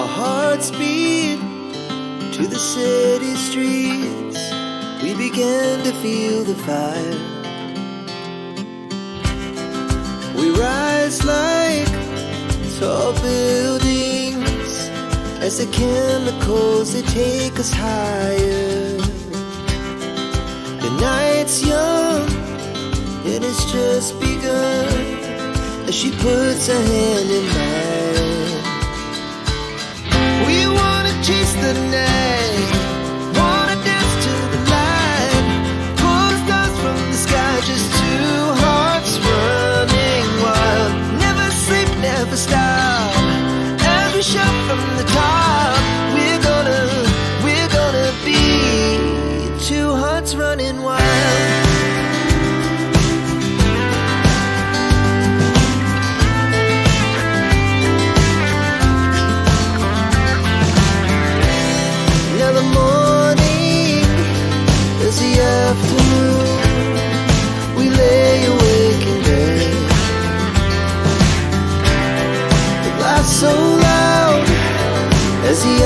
Our hearts beat to the city streets. We began to feel the fire. We rise like tall buildings as the chemicals, they take us higher. The night's young and it's just begun as she puts her hand in mine. We wanna chase the night, wanna dance to the light, pull stars from the sky, just two hearts running wild. Never sleep, never stop, as we shout from the top. We're gonna be two hearts running wild. Now the morning is the afternoon. We lay awake in bed. The laughs so loud as the